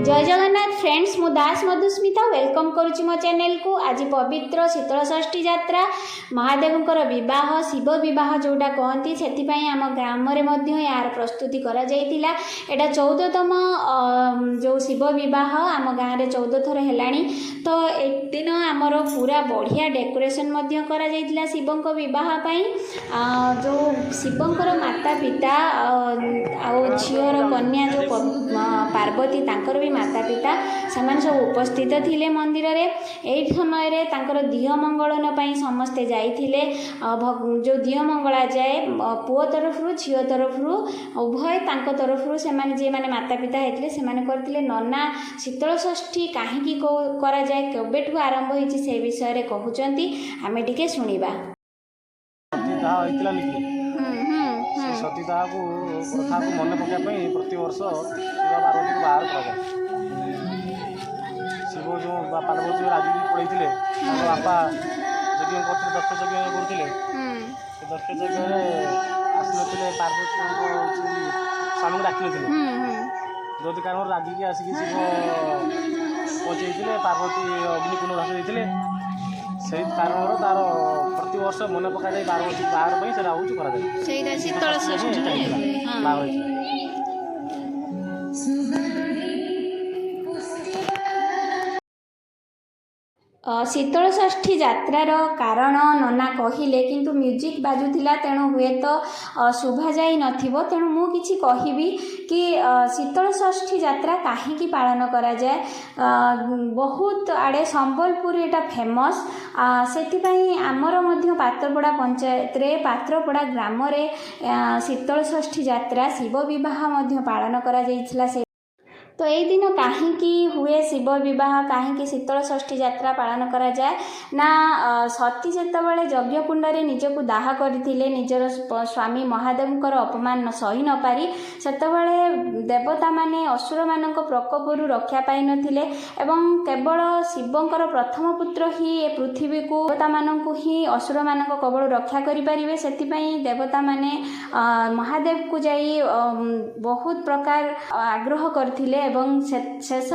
जय जगन्नाथ फ्रेंड्स, मु दास मधुस्मिता वेलकम करुच्ची मो चैनल को। आज पवित्र शीतल षष्ठी यात्रा महादेवंकर विवाह शिव विवाह जोटा कहती से आम ग्राम यार प्रस्तुति करा जाइतिला। एटा 14तम जो शिव विवाह आम गाँव में 14 थर है। तो एक दिन आमर पूरा बढ़िया डेकोरेशन करा जाइतिला शिवंक विवाह पाई। जो शिवंकर माता पिता आ झीवर कन्या जो पार्वती तांकर भी माता पिता से सब उपस्थित थिले मंदिर रे। एई समय रे तांकर दिह मंगलन पाई समस्ते जाइथिले। जो दिह मंगला जाए पुओ तरफ झील तरफ उभय तांको तरफ से जे माने माता पिता हेतिले से माने करथिले नना शीतल षष्ठी काहेकि करा जाए केबेठु आरंभ होइछि से विषय रे कहउचंती आमे टिके सुनिबा। सतीदाह को प्रथा को मन पकाई प्रति वर्ष शिव पार्वती को बाहर कर शिव जो पार्वती राजी पड़े बापा यज्ञ करते दक्ष यज्ञ करते दक्ष यज्ञ आसने पार्वती स्वामी डाक जो कारण रागिकी आसिक शिव पहुँचे पार्वती अग्निकुंड घास देते से कारण तार प्रति वर्ष मन पका जाए पार्वती बाहर पर से हूँ शीतल षष्ठी। शीतल षष्ठी यात्रार कारण नना कहले किंतु म्यूजिक बाजुला तेणु हुए तो शुभा जाई नथिबो। तेणु मु किछि कहिबी कि शीतल षष्ठी यात्रा काहेकि पालन करा जाए। बहुत आड़े संबलपुर एटा फेमस सेथिपाई आमर मध्य पात्रपड़ा पंचायत रे पात्रपड़ा ग्राम रे शीतल षष्ठी यात्रा शिव विवाह मध्य पालन करा जाइछला। तो यही दिन कहीं हुए शिव विवाह कहीं शीतल षष्ठी यात्रा पालन करा जाए ना सती जितेबाला यज्ञकुंड में निजक दाह करते निजर स्वामी महादेव अपमान सही न पारी से देवता माने असुर मान प्रकोपरू रक्षा पाई नथिले एवं केवल शिवंकर प्रथम पुत्र ही ए पृथ्वी को देवता मानू ही असुर मान कबल रक्षा करें। से देवता माने महादेव को जाई बहुत प्रकार आग्रह करथिले एवं शेष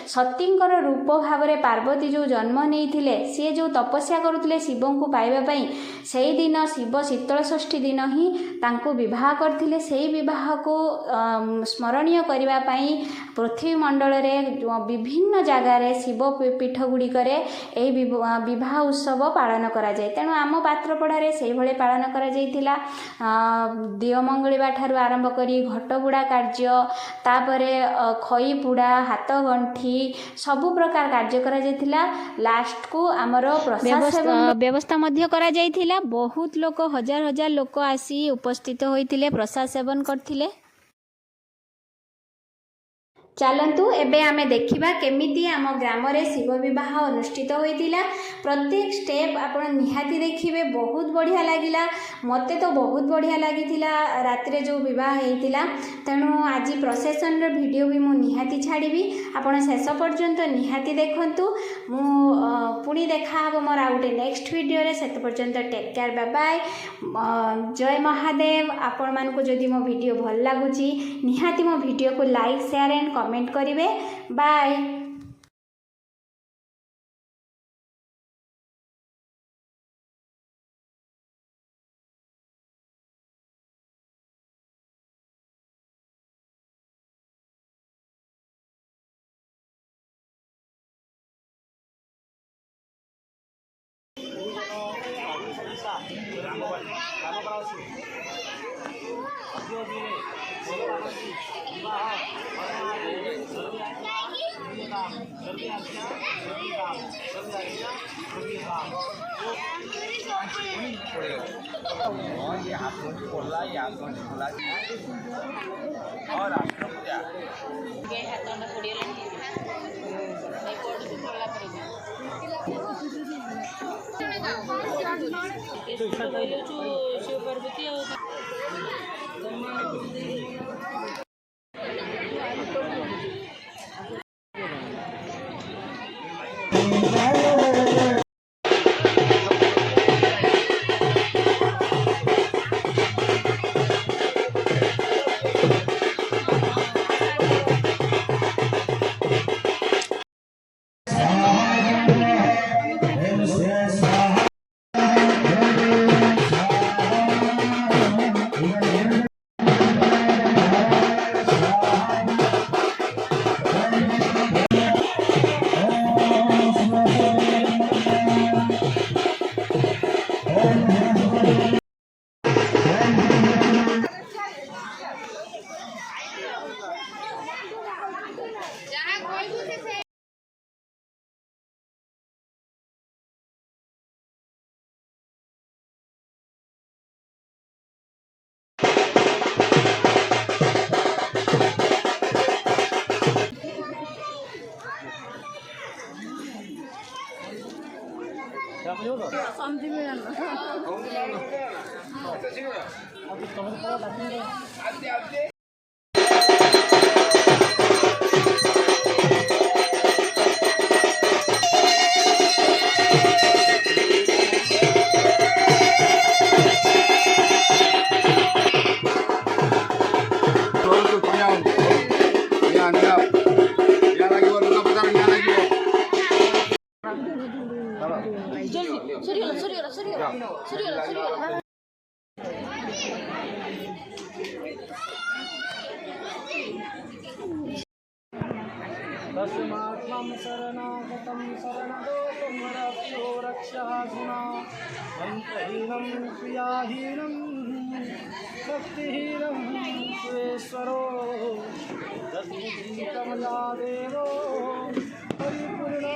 सतींकर रूप भाव में पार्वती जो जन्म नहीं सी जो तपस्या करुले शिव को पाइबापी से दिन शिव शीतल षष्ठी दिन ही तांको विवाह करथिले। से विवाह को स्मरणीय करने पृथ्वी मंडल रे विभिन्न जगार शिव पीठ गुड़िक विवाह उत्सव पालन करा जाए। तेणु आम पात्रपड़ा से भाई पालन करा जाइथिला। दियो मंगलिबा ठारू आरंभ करी घटबुड़ा कार्य तापरे खई पुड़ा हाथ गंठी सबु प्रकार कार्य करा जाइथिला। लास्ट को आमर प्रसाद व्यवस्था मध्य करा जाइथिला। बहुत लोक हजार हजार लोक आसी उपस्थित होइथिले प्रसाद सेवन करथिले। चलतु एबे आमे देखिबा केमिति आम ग्राम रे शिव विवाह अनुष्ठित होइतिला। प्रत्येक स्टेप आपण निहाती देखिबे बहुत बढ़िया लागिला। मते तो बहुत बढ़िया लागितिला रात्रे जो विवाह हेतिला। तेणु आज प्रोसेसन रो वीडियो भी मु निहाती छाड़ीबी आपण शेष पर्यंत निहाती देखंतु। मु पुणी देखा हबो मोर आउटे नेक्स्ट वीडियो रे। सेत पर्यंत टेक केयर बाय बाय। जय महादेव। आपण मानको जदि मो वीडियो भल लागुची निहाती मो वीडियो को लाइक शेयर एंड कमेंट करिवे। बाय। तस्मात्मं शरणागतं शरणदोषं रक्षो रक्षाधुना मन्त्रहीनं क्रियाहीनं भक्तिहीनं स्वेश्वरो दत्तमया देवो परिपूर्णो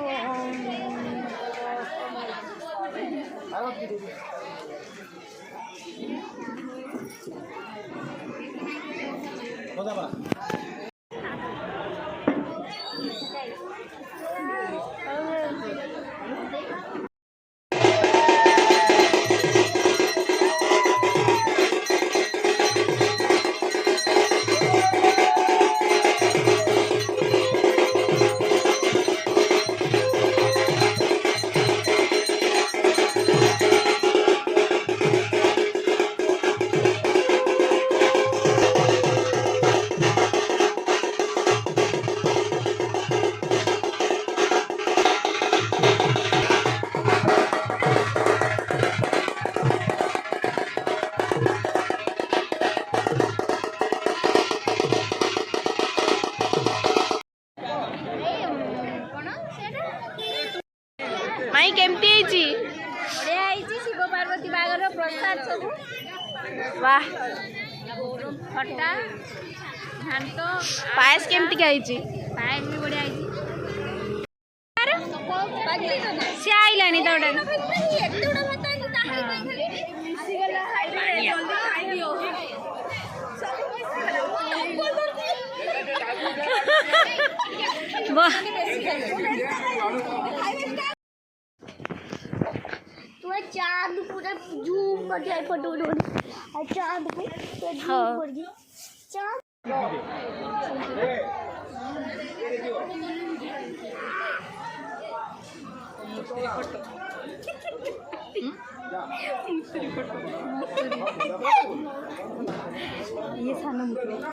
माई केमती ହେଇଛି ବଢ଼ିଆ ହେଇଛି ଶିବ ପାର୍ବତୀ ବାହାଘର ପ୍ରସାଦ ସବୁ वाह ଖଟା ଘାଣ୍ଟ पायस केमती ହେଇଛି ପାଏସ ବି ବଢ଼ିଆ ହେଇଛି ସେ ଆଇଲାନି ତ चांद पूरा जूम कर जाए फोटो चांद को जूम कर दी चांद ये